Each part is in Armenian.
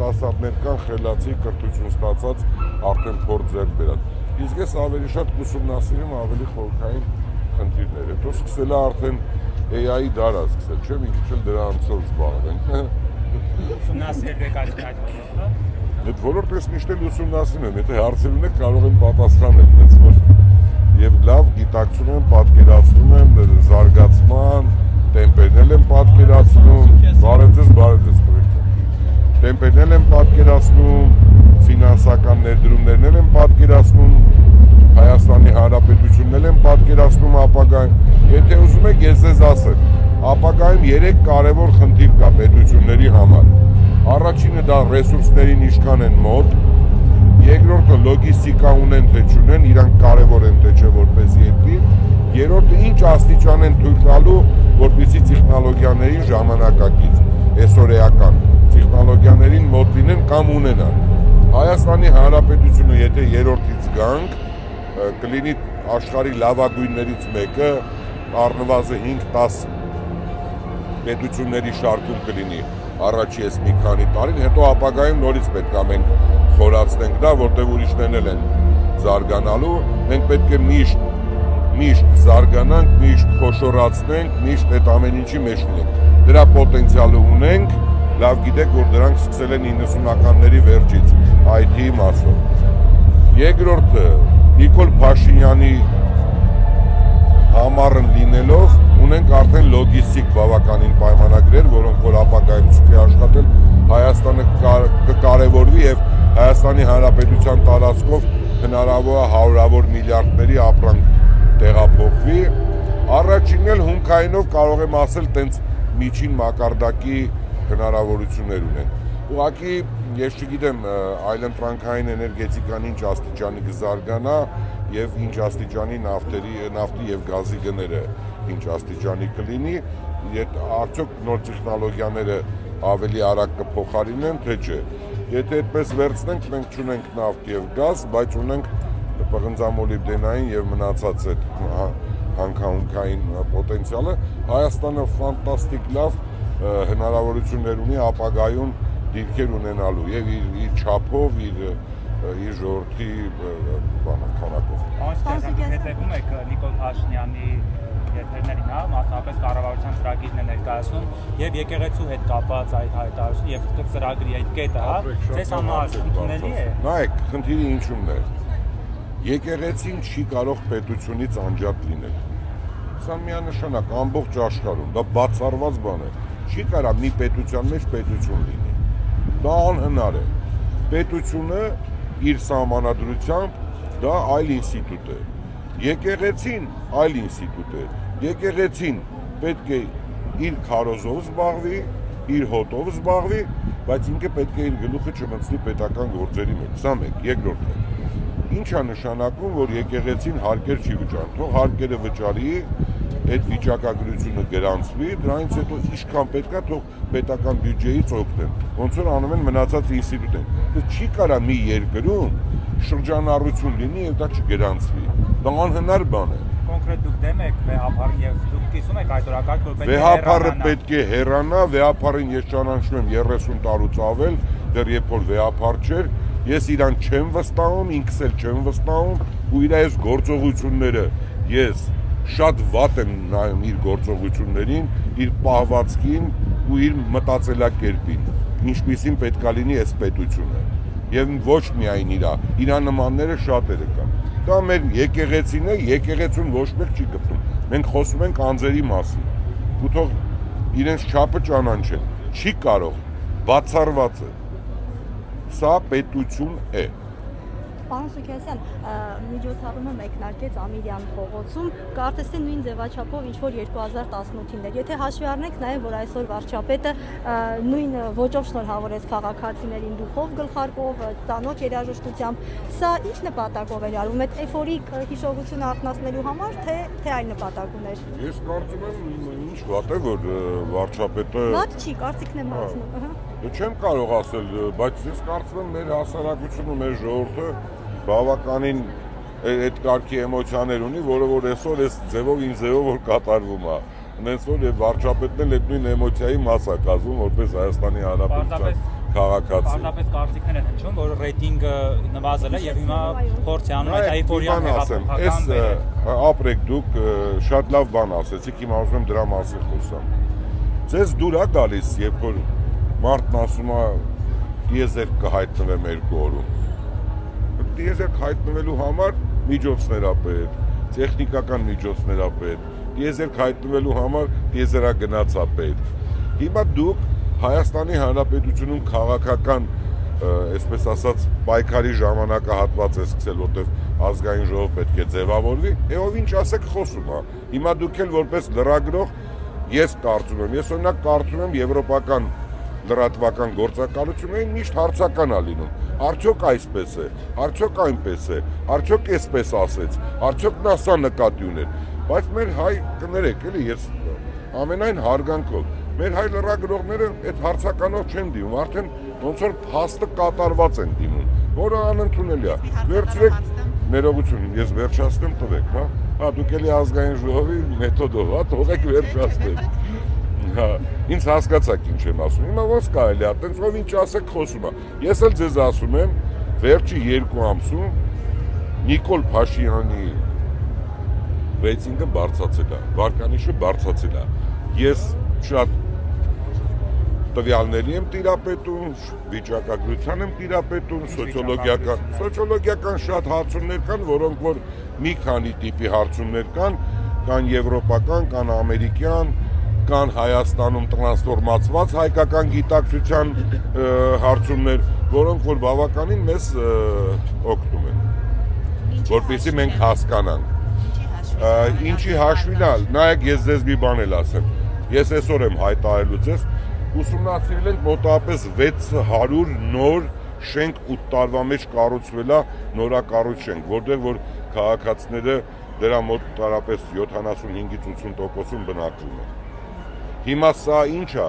երիտասարդներ կան խելացի կրթություն ստացած արդեն փորձ ձեռք բերած։ Իսկ ես ավելի շատ ուսումնասիրեմ ավելի խորհրդային խնդիրներ։ Հետո սկսել է արդեն AI-ի դարա սկսել, չէ՞, մի քիչ էլ դրանցով զբաղվենք։ Ուսումնասիրել եք այդ ոլորտը։ Այդ ոլորտը ես միշտ էլ ուսումնասիրում եմ, եթե հարցեր ունեք կարող եմ պատասխանել, հենց որ եւ լավ գիտակցում եմ, պատկերացնում եմ զարգացման տեմպերն եմ պատկերացնում, բարեձեզ տեմպերն եմ պատկերացնում, ֆինանսական ներդրումներն եմ պատկերացնում, Հայաստանի Հանրապետությունն եմ պատկերացնում ապագայում։ Եթե ուզում եք ես ձեզ ասեմ, ապագայում 3 կարևոր խնդիր կա պետությունների համար։ Առաջինը դա ռեսուրսներին ինչքան են մոտ, երկրորդը լոգիստիկա ունեն թե չունեն, իրանք կարևոր են թե չէ որպես երկիր, երրորդը ինչ աստիճան են թույլ տալու, որպեսզի տեխնոլոգիաներին ժամանակակից, այսօրեական տեխնոլոգիաներին մոտ լինեն կամ ունենան։ Հայաստանի Հանրապետությունը եթե երրորդից գանք, կլինի աշխարհի լավագույններից մեկը, առնվազն 5-10 պետությունների շարքում կլինի առաջի այս մի քանի տարին, հետո ապագայում նորից պետք է մենք խորացնենք դա, որտեղ ուրիշներն էլ են զարգանալու, մենք պետք է միշտ զարգանանք, միշտ խոշորացնենք, միշտ այդ ամեն ինչի մեջ լինենք։ Դրա պոտենցիալը ունենք, լավ գիտեք, որ դրանք սկսել են 90-ականների վերջից IT-ի մասով։ Երկրորդը Նիկոլ Փաշինյանի համառն լինելով ունենք արդեն լոգիստիկ բավականին պայմանագրեր, որոնք որ ապագայում ցույց աշխատել Հայաստանը կկարևորվի եւ Հայաստանի Հանրապետության տարածքով հնարավոր է հարյուրավոր միլիարդների ապրանք տեղափոխվի։ Առաջինն էլ հումքայինով կարող եմ ասել տենց միջին մակարդակի հնարավորություններ ունեն։ Ուղղակի ես չգիտեմ այլընտրանքային էներգետիկան ինչ աստիճանի կզարգանա եւ ինչ աստիճանի նավթի եւ գազի գները ինչ աստիճանի կլինի, արդյոք նոր տեխնոլոգիաները ավելի արագ կփոխարինեն, թե չէ։ Եթե այդպես վերցնենք, մենք չունենք նավթ եւ գազ, բայց ունենք պղնձամոլիբդենային եւ մնացած այդ հանքահունքային պոտենցիալը, Հայաստանը ֆանտաստիկ լավ հնարավորություններ ունի ապագայում դիրքեր ունենալու եւ իր չափով, իր ժողովրդի քանակով։ Հետևում եք Նիկոլ Փաշինյանի եթերներին, հա, մասնավորապես կառավարության ծրագիրն է ներկայացնում եւ եկեղեցու հետ կապված այդ հայտարարությունը եւ ծրագրի այդ կետը, հա, ձեզ համար ընդունելի է։ Նայեք, խնդիրը ինչումն է։ Եկեղեցին չի կարող պետությունից անջատ լինել։ Սա միանշանակ ամբողջ աշխարհում, դա բացառված բան է։ Չի կարա մի պետության մեջ պետություն լինի։ Դա անհնար է։ Պետությունը իր սահմանադրությամբ դա այլ ինստիտուտ է։ Եկեղեցին այլ ինստիտուտ է։ Եկեղեցին պետք է իր քարոզով զբաղվի, իր հոտով զբաղվի, բայց ինքը պետք է իր գլուխը չմտցնի պետական գործերի մեջ։ Սա մեկ, երկրորդը։ Ինչ է նշանակում, որ եկեղեցին հարկեր չի վճարում, թող հարկերը վճարի, այդ վիճակագրությունը գրանցվի, դրանից հետո ինչքան պետք է թող պետական բյուջեից օգնեն, ոնց որ անում են մնացած ինստիտուտներ։ Դա չի կարա մի երկրում շրջանառություն լինի եւ դա չգրանցվի։ Դա անհնար բան է։ Կոնկրետ դուք դեմ եք վեհապարին եւ դուք կիսում եք այդ օրակարգ, որ պետք է հեռանա։ Վեհապարին ես ճանաչում եմ 30 տարուց ավել, դեռ երբ որ վեհապար չէր, ես իրան չեմ վստահում, ինքս էլ չեմ վստահում ու իր այս գործողությունները ես շատ վատ եմ նայում իր գործողություններին, իր պահվածքին ու իր մտածելակերպին, ինչպիսին պետք է լինի այս պետությունը։ Եվ ոչ միայն իրա նմանները շատերը կան։ Դա մեր եկեղեցին է, եկեղեցուն ոչ մեկ չի գտնում։ Մենք խոսում ենք անձերի մասին։ Ու թող իրենց չափը ճանաչեն։ Չի կարող, բացառված է։ Սա պետություն է։ Պարոն Սուքիասյան, միջոցառումը մեկնարկեց Ամիրյան փողոցում, կարծես թե նույն ձևաչափով ինչ որ 2018-ին էր։ Եթե հաշվի առնենք նաև, որ այսօր վարչապետը նույն ոճով շնորհավորեց քաղաքացիներին դուխով, գլխարկով, ծանոթ երաժշտությամբ, սա ինչ նպատակով էր արվում, այդ էֆորիկ հիշողությունը արթնացնելու համար, թե այլ նպատակ ուներ։ Ես կարծում եմ, ինչ վատ է, որ վարչապետը Վատ չի, կարծիքն եմ հարցնում։ Չեմ կարող ասել, բայց ես կարծում եմ մեր հասարակությունը, մեր ժողովուրդը բավականին այդ կարգի էմոցիաներ ունի, որը որ այսօր այս ձևով ինչ ձևով որ կատարվում է։ Նենց որ եւ վարչապետն էլ այդ նույն էմոցիայի մաս է կազմում, որպես Հայաստանի Հանրապետության քաղաքացի։ Պարզապես կարծիքներ են հնչում, որ ռեյտինգը նվազել է եւ հիմա փորձ է անում այդ էйֆորիան հեղափոխական ապրեք դուք շատ լավ բան ասեցիք, հիմա ուզում եմ դրա մասին խոսամ։ Ձեզ դուր է գալիս, երբ որ մարդն ասում է դիեզերք կհայտնվեմ 2 օրում։ Դիեզերք հայտնվելու համար միջոցներ ա պետք, տեխնիկական միջոցներ ա պետք, դիեզերք հայտնվելու համար դիեզերագնաց ա պետք։ Հիմա դուք Հայաստանի Հանրապետությունում քաղաքական, այսպես ասած, պայքարի ժամանակահատված է սկսել, որտեղ ազգային ժողով պետք է ձևավորվի, ով ինչ ասեք խոսում է։ Հիմա դուք էլ որպես լրագրող ես կարծում եմ, ես օրինակ կարծում եմ եվրոպական լրատվական գործակալություններին միշտ հարցական է լինում։ Արդյոք այսպես է, արդյոք այնպես է, արդյոք այսպես ասեց, արդյոք նա սա նկատի ուներ։ Բայց մեր հայ կներեք, էլի ես ամենայն հարգանքով, մեր հայ լրագրողները այդ հարցականով չեն դիմում, արդեն ոնց որ փաստը կատարված են դիմում, որը անընդունելի է։ Վերցրեք ներողություն, ես վերջացնեմ տվեք, հա։ Հա դուք էլի ազգային ժողովի մեթոդով, հա, թողեք վերջացնեմ։ Հա, ինձ հասկացաք ինչ եմ ասում։ Հիմա ոնց կարելի է, այտենց ով ինչ ասեք խոսում է։ Ես էլ ձեզ ասում եմ, վերջի 2 ամսում Նիկոլ Փաշինյանի ռեյտինգը բարձրացել է, վարկանիշը բարձրացել է։ Ես շատ տվյալների եմ տիրապետում, վիճակագրության եմ տիրապետում, սոցիոլոգիական շատ հարցումներ կան, որոնք որ մի քանի տիպի հարցումներ կան եվրոպական, կան ամերիկյան, կան Հայաստանում տրանսֆորմացված հայկական գիտակցության հարցումներ, որոնք որ բավականին մեզ օգնում են, որպեսզի մենք հասկանանք։ Ինչի հաշվին է, նայեք ես ձեզ մի բան էլ ասեմ, ես այսօր եմ հայտարարելու ձեզ, ուսումնասիրել ենք մոտավորապես 600 նոր շենք 8 տարվա մեջ կառուցվել է նորակառույց շենք, որտեղ որ քաղաքացիները դրա մոտավորապես 75-ից 80%-ում բնակվում են։ Հիմա սա ինչ է,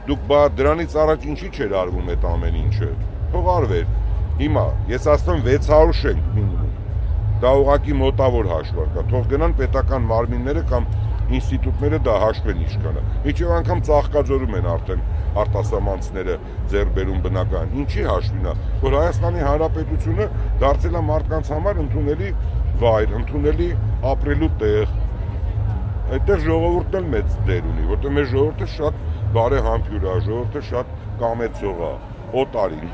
դուք դրանից առաջ ինչի չէր արվում այդ ամեն ինչը, թող արվեր, հիմա, ես ասում 600 շենք մինիմում, դա ուղղակի մոտավոր հաշվարկ է, թող գնան պետական մարմինները կամ ինստիտուտները դա հաշվեն ինչքանը, միջև անգամ Ծաղկաձորում են արդեն արտասահմանցիները ձեռք բերում բնական, ինչի հաշվին է, որ Հայաստանի Հանրապետությունը դարձել է մարդկանց համար ընդունելի վայր, ընդունելի ապրելու տեղ, այդտեղ ժողովուրդն էլ մեծ դեր ունի, որտեղ մեր ժողովուրդը շատ բարեհամբույր է, ժողովուրդը շատ կամեցող է, օտարին։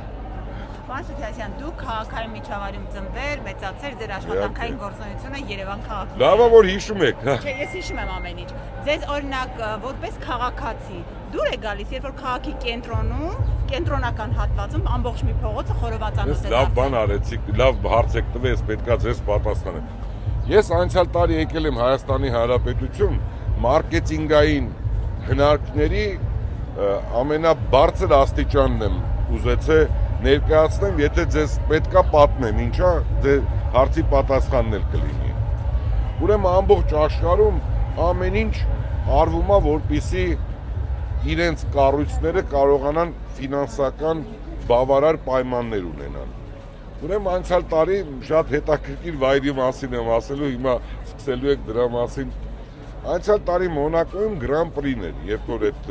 Պարոն Սուքիասյան, դուք քաղաքային միջավայրում ծնվել, մեծացել, ձեր աշխատանքային գործունեությունը Երևան քաղաքում։ Լավ է, որ հիշում եք, հա։ Չէ, ես հիշում եմ ամեն ինչ։ Ձեզ օրինակ որպես քաղաքացի դուր է գալիս, երբ որ քաղաքի կենտրոնում, կենտրոնական հատվածում ամբողջ մի փողոցը խորովածանոց է դարձել։ Լավ բան արեցիք, լավ հարց եք տվել, ես պետքա ձեզ պատասխանեմ։ Ես անցյալ տարի եկել եմ Հայաստանի Հանրապետություն մարքեթինգային հնարքների ամենաբարձր աստիճանն եմ ուզեցել ներկայացնեմ, եթե ձեզ պետքա պատմեմ, ինչա ձեր հարցի պատասխանն էլ կլինի։ Ուրեմն ամբողջ աշխարհում ամեն ինչ արվում է, որպեսզի իրենց կառույցները կարողանան ֆինանսական բավարար պայմաններ ունենան։ Ուրեմն անցյալ տարի շատ հետաքրքիր վայրի մասին եմ ասելու, հիմա սկսելու եք դրա մասին։ Անցյալ տարի Մոնակոյում Grand Prix-ն էր, երբ որ այդ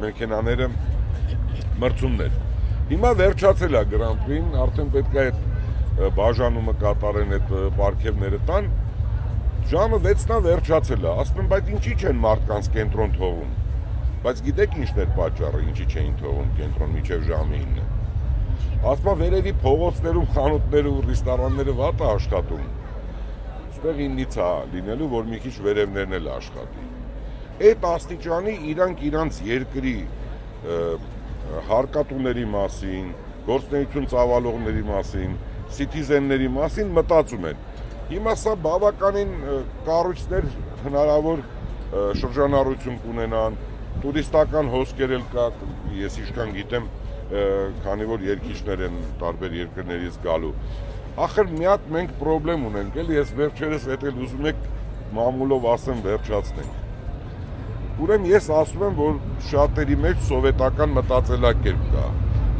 մեքենաները մրցումն էր։ Հիմա վերջացել է Grand Prix-ն, արդեն պետք է այդ բաժանումը կատարեն, այդ պարգևները տան։ Ժամը 6-ն է վերջացել է, ասում եմ, բայց ինչի չեն մարդկանց կենտրոն թողում։ Բայց գիտեք ինչն էր պատճառը, ինչի չէին թողում կենտրոն մինչև ժամը 9-ը։ Ասում եմ, վերևի փողոցներում, խանութները ու ռեստորանները վատ է աշխատում։ Ստեղ 9-ից է լինելու, որ մի քիչ վերևներն էլ աշխատի։ Այդ աստիճանի իրանք իրանց երկրի հարկատուների մասին, գործունեություն ծավալողների մասին, սիթիզենների մասին մտածում են։ Հիմա սա բավականին կառույցներ հնարավոր շրջանառություն կունենան, տուրիստական հոսքեր էլ կա, ես ինչքան գիտեմ, քանի որ երկիչներ են տարբեր երկրներից գալու։ Ախր մի հատ մենք պրոբլեմ ունենք, էլի ես վերջերս էդ էլ ուզում եք մամուլով ասեմ վերջացնենք։ Ուրեմն ես ասում եմ, որ շատերի մեջ սովետական մտածելակերպ կա։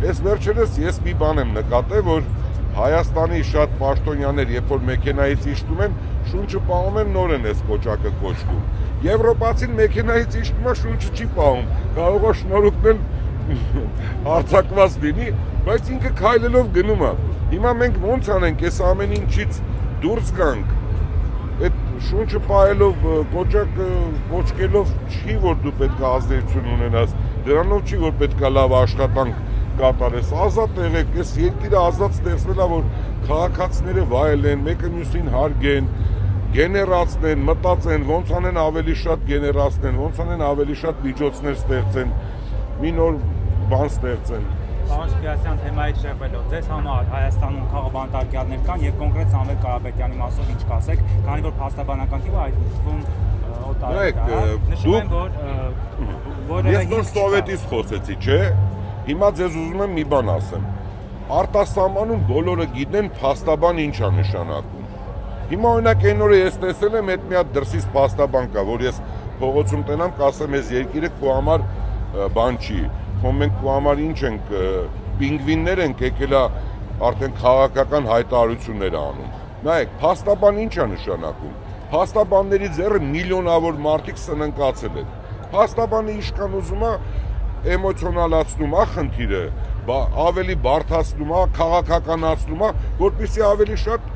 Ես վերջերս ես մի բան եմ նկատել, որ Հայաստանի շատ պաշտոնյաներ, երբ որ մեքենայից իջնում են, շունչը պահում են, նոր են այս կոճակը կոչվում։ Եվրոպացին մեքենայից իջնում է, շունչը չի պահում, կարող է շնորհքնել արձակված լինի, բայց ինքը քայլելով գնում է։ Հիմա մենք ոնց անենք, այս ամեն ինչից դուրս գանք։ Այդ շունչը պահելով, կոճկելով չի, որ դու պետք է ազդեցություն ունենաս, դրանով չի, որ պետք է լավ աշխատանք կատարես, ազատ եղեք, այս երկիրը ազատ ստեղծվել է, որ քաղաքացիները վայելեն, մեկը մյուսին հարգեն, գեներացնեն, մտածեն, ոնց անեն ավելի շատ գեներացնեն, ոնց անեն ավելի շատ միջոցներ ստեղծեն, մի նոր բան ստեղծեն։ Պարոն Սուքիասյան, թեմայից շեղվելով, ձեզ համար Հայաստանում քաղաքաբանտարկյալներ կան եւ կոնկրետ Սամվել Կարապետյանի մասով ինչ կասեք, քանի որ փաստաբանական թիվը այդ նշվում նշում որ ես նոր սովետից խոսեցի, չէ՞։ Հիմա ձեզ ուզում եմ մի բան ասեմ։ Արտասահմանում բոլորը գիտեն փաստաբան ինչ է նշանակում։ Հիմա օրինակ այն օրը ես տեսել եմ այդ մի հատ դրսից փաստաբան կա, որ ես փողոցում տենամ, կասեմ ես երկիրը քո համար բան չի։ Մենք քո համար ինչ ենք, պինգվիններ ենք եկել արդեն քաղաքական հայտարարություններ անում։ Նայեք, փաստաբան ինչ է նշանակում։ Փաստաբանների ձեռը միլիոնավոր մարդիկ սննկացել են։ Փաստաբանը իշքան ուզում է էմոցիոնալացնում է խնդիրը, ավելի բարդացնում է, քաղաքականացնում է, որպեսզի ավելի շատ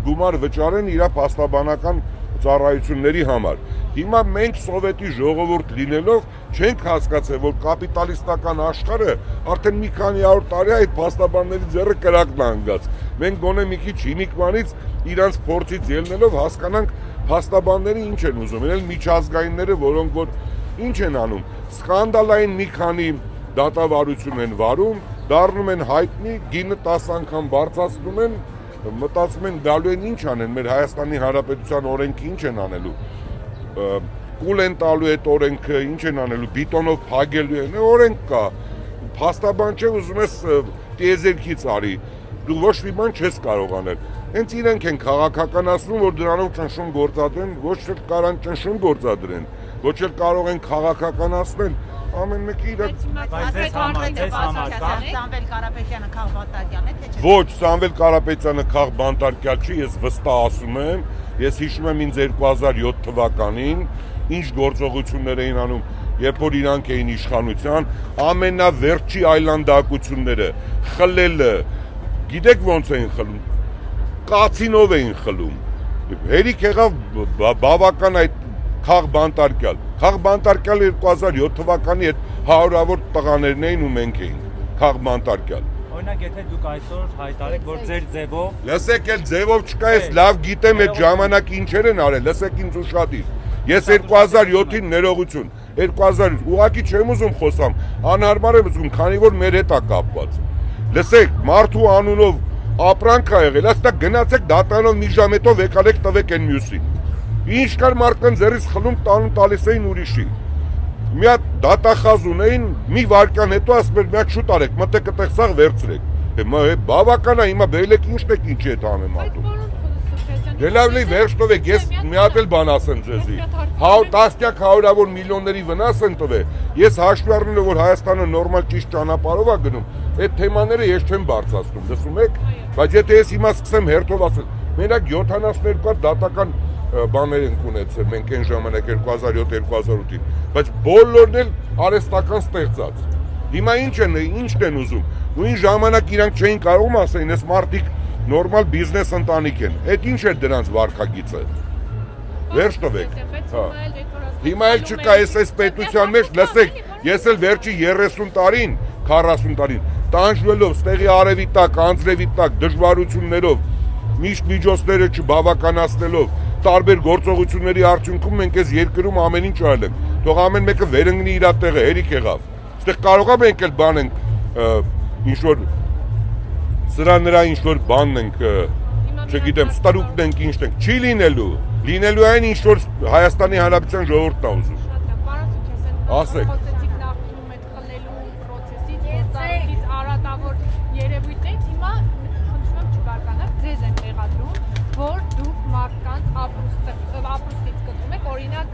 գումար վճարեն իր փաստաբանական ծառայությունների համար։ Հիմա մենք սովետի ժողովուրդ լինելով չենք հասկացել, որ կապիտալիստական աշխարհը արդեն մի քանի 100 տարի այդ փաստաբանների ձեռը կրակն է ընկած։ Մենք գոնե մի քիչ հիմիկվանից իրանց փորձից ելնելով հասկանանք փաստաբանները ինչ են ուզում, այլ միջազգայինները, որոնք որ ինչ են անում, սկանդալային մի քանի դատավարություն են վարում, դառնում են հայտնի, գինը 10 անգամ բարձրացնում են, մտածում են գալու են ինչ անեն, մեր Հայաստանի Հանրապետության օրենքը ինչ են անելու, կուլ են տալու այդ օրենքը, ինչ են անելու, բիտոնով փագելու են, օրենք կա, փաստաբան չէ, ուզում ես տիեզերքից արի, դու ոչ մի բան չես կարող անել։ Հենց իրենք են քաղաքականացնում, որ դրանով ճնշում գործադրեն, ոչ էլ կարան ճնշում գործադրեն, ոչ էլ կարող են քաղաքականացնել, ամեն մեկը իր Սամվել Կարապետյանը քաղբանտարկյալ է, թե չէ։ Ոչ, Սամվել Կարապետյանը քաղբանտարկյալ չի, ես վստահ ասում եմ, ես հիշում եմ ինձ 2007 թվականին, ինչ գործողություններ էին անում, երբ որ իրանք էին իշխանության, ամենավերջի այլանդակությունները, խլելը, գիտեք ոնց էին խլում, կացինով էին խլում, հերիք եղավ բավական այդ քաղբանտարկյալ 2007 թվականի այդ հարյուրավոր տղաներն էին ու մենք էինք քաղբանտարկյալ։ Օրինակ, եթե դուք այսօր հայտարարեք, որ ձեր ձևով լսեք, էլ ձևով չկա, ես լավ գիտեմ այդ ժամանակ ինչեր են արել, լսեք ինձ ուշադիր։ Ես 2007-ին ներողություն, 2000 ուղղակի չեմ ուզում խոսամ, անհարմար եմ ուզում, քանի որ մեր հետ է կապված։ Լսեք, մարդու անունով ապրանք ա եղել, ասա գնացեք դատարանով մի ժամ հետո եկալեք տվեք այն մյուսին։ Ինչ կար մարդկան ձեռից խլում տանում տալիս էին ուրիշի։ Մի հատ դատախազ ունեին, մի վարկյան հետո ասում էր մի հատ շուտ արեք, մտեք այդտեղ սաղ վերցրեք։ Բավական է, հիմա բերեք ինչն եք ինչի հետ անեմ ատում։ Դե լավ լի վերջ տվեք, ես մի հատ էլ բան ասեմ ձեզի։ Տասնյակ հարյուրավոր միլիոնների վնաս են տվել։ Ես հաշվի առնելով որ Հայաստանը նորմալ ճիշտ ճանապարհով է գնում, այդ թեմաները ես չեմ բարձրացնում, լսում եք, բայց եթե ես հիմա սկսեմ հերթով ասել, մենակ 72 հատ դատական բաներ ենք ունեցել մենք այն ժամանակ 2007-2008-ին, բայց բոլորն էլ արհեստական ստեղծած։ Հիմա ինչն են ուզում։ Նույն ժամանակ իրանք չէին կարող ասեն, այս մարդիկ նորմալ բիզնես ընտանիք են։ Այդ ինչ է դրանց վարքագիծը։ Վերջ տվեք։ Հիմա էլ չկա այս պետության մեջ, լսեք, ես էլ վերջի 30 տարին, 40 տարին տանջվելով ստեղի արևի տակ, անձրևի տակ, դժվարություններով, միշտ միջոցները չբավականացնելով, տարբեր գործողությունների արդյունքում մենք այս երկրում ամեն ինչ արել ենք։ Թող ամեն մեկը վերընկնի իր տեղը, հերիք եղավ։ Այստեղ կարող է մենք էլ բան ենք ինչ որ սրա նրա ինչ որ բանն ենք, չգիտեմ, ստրուկն ենք, ինչ ենք, չի լինելու։ Լինելու այն ինչ որ Հայաստանի Հանրապետության ժողովուրդն է ուզում։ Ասեք։ Որ դուք մարդկանց ապրուստից կտրում եք, օրինակ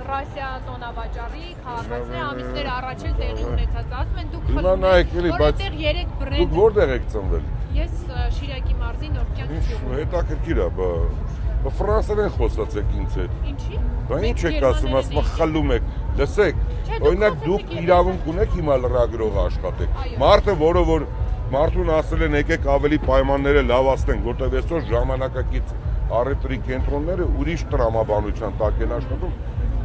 Ռասիա տոնավաճառի քաղաքացիները ամիսներ առաջ էլ տեղի ունեցած, ասում են դուք խլում եք, որտեղ 3 բրենդ։ Դուք որտեղ եք ծնվել։ Ես Շիրակի մարզի Նորքյան գյուղում։ Հետաքրքիր է, Ֆրանսերեն խոսացեք ինձ հետ։ Ինչի։ Բա ինչ եք ասում, ասում խլում եք։ Լսեք, օրինակ դուք իրավունք ունեք հիմա լրագրող աշխատեք։ Մարդը, որը որ մարդուն ասել են եկեք ավելի պայմանները լավացնենք, որտեղ այսօր ժամանակակից առևտրի կենտրոնները ուրիշ տրամաբանության տակ են աշխատում։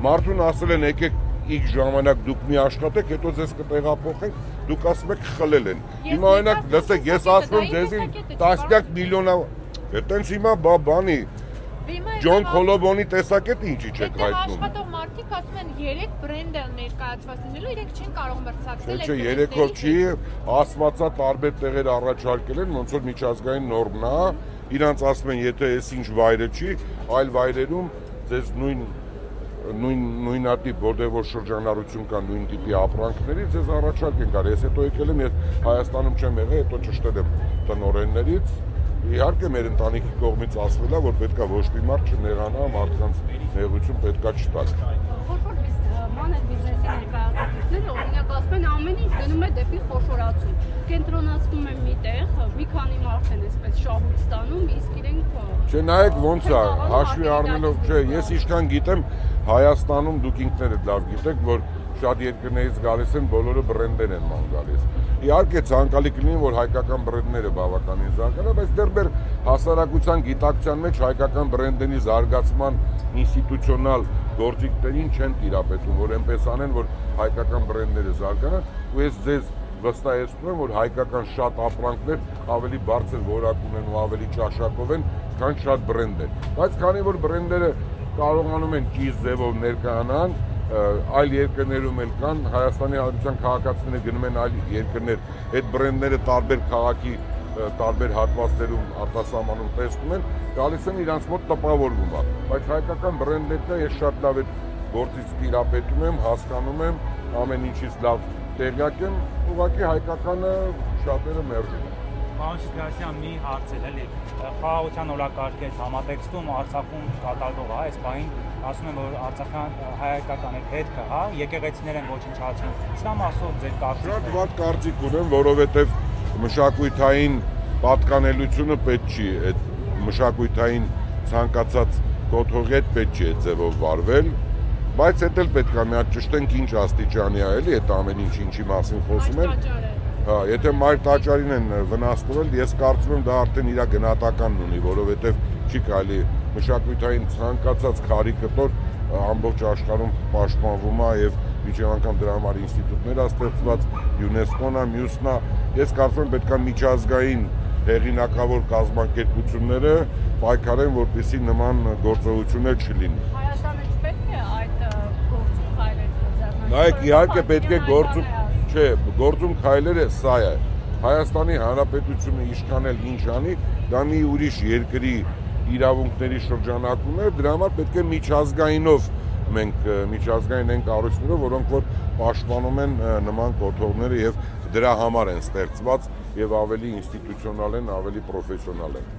Մարդուն ասել են եկեք X ժամանակ դուք մի աշխատեք, հետո ձեզ կտեղափոխենք, դուք ասում եք խլել են։ Հիմա օրինակ, լսեք, ես ասում եմ ձեզին տասնյակ միլիոնա, այտենց հիմա բանի Ջոն Քոլոբոնի տեսակետը ինչի չեք հայտնում։ Աշխատող մարդիկ ասում են 3 բրենդ ներկայացված լինելու, իրենք չեն կարող մրցակցել։ Չէ, 3-ով չի, ասվածա տարբեր տեղեր առաջարկել են, ոնց որ միջազգային նորմն է, իրանց ասում են, եթե այս ինչ վայրը չի, այլ վայրերում ձեզ նույնատիպ, որտեղ որ շրջանառություն կա նույն տիպի ապրանքների, ձեզ առաջարկ են գալի։ Ես հետո եկել եմ, ես Հայաստանում չեմ եղել, հետո ճշտել եմ տնօրեններից։ Իհարկե մեր ընտանիքի կողմից ասվել է, որ պետքա ոչ մի մարդ չնեղանա, մարդկանց նեղություն պետքա չտալ։ Խոշոր մանր բիզնեսի ներկայացուցիչները օրինակ ասում են ամեն ինչ գնում է դեպի խոշորացում։ Կենտրոնացվում են միտեղ, մի քանի մարդ են այսպես շահույթ ստանում, իսկ իրենք Չէ, նայեք ոնց է, հաշվի առնելով, չէ, ես ինչքան գիտեմ, Հայաստանում դուք ինքներդ լավ գիտեք, որ շատ երկրներից գալիս են, բոլորը բրենդեր են ման գալիս։ Իհարկե ցանկալի կլինի, որ հայկական բրենդները բավականին զարգանան, բայց դեռ մեր հասարակության գիտակցության մեջ հայկական բրենդերի զարգացման ինստիտուցիոնալ գործիքներին չեն տիրապետում, որ այնպես անեն, որ հայկական բրենդները զարգանան, ու ես ձեզ վստահեցնում եմ, որ հայկական շատ ապրանքներ ավելի բարձր որակ ունեն ու ավելի ճաշակով են, քան շատ բրենդեր։ Բայց քանի որ բրենդերը կարողանում են ճիշտ ձևով ներկայանան, այլ երկրներում էլ կան, Հայաստանի Հանրապետության քաղաքացիները գնում են այլ երկրներ, այդ բրենդները տարբեր քաղաքի տարբեր հատվածներում արտասահմանում տեսնում են, գալիս են իրանց մոտ տպավորվում է, բայց հայկական բրենդերն ես շատ լավ այդ գործից տիրապետում եմ, հասկանում եմ, ամեն ինչից լավ տեղյակ եմ, ուղղակի հայկականը շատերը մերժում են։ Պարոն Շիկրասյան, մի հարց էլ էլի, խաղաղության օրակարգից համատեքստում Արցախում կատարվող է, այս պահին ասում են, որ Արցախյան հայկական հետքը, հա, եկեղեցիներ են ոչնչացնում։ Սա մասով ձեր կարծիքն է։ Շատ վատ կարծիք ունեմ, որովհետև մշակութային պատկանելությունը պետք չի, այդ մշակութային ցանկացած կոթողի հետ պետք չի այդ ձևով վարվել, բայց դա էլ պետք է մի հատ ճշտենք ինչ աստիճանի է, էլի, այդ ամեն ինչ ինչի մասին խոսում են։ Հա, եթե մայր տաճարին են վնասվել, ես կարծում եմ դա արդեն իր գնահատականն ունի, որովհետև չի կարելի մշակութային ցանկացած քարի կտոր ամբողջ աշխարհում պաշտպանվում է եւ միջև անգամ դրա համար ինստիտուտներ է ստեղծված, ՅՈՒՆԵՍԿՕ-ն է, մյուսն է։ Ես կարծում եմ պետք է միջազգային հեղինակավոր կազմակերպությունները պայքարեն, որպեսզի նման գործողություններ չլինի։ Հայաստանը չպետք է այդ գործում քայլեր ձեռնարկել։ Նայեք, իհարկե պետք է գործում, չէ, գործում քայլերը սա է։ Հայաստանի Հանրապետությունը ինչքան էլ ինչ անի, դա մի ուրիշ երկրի իրավունքների շրջանակում է, դրա համար պետք է միջազգայինով մենք միջազգային են կառույցները, որոնք որ պաշտպանում են նման կոթողները եւ դրա համար են ստեղծված եւ ավելի ինստիտուցիոնալ են, ավելի պրոֆեսիոնալ են։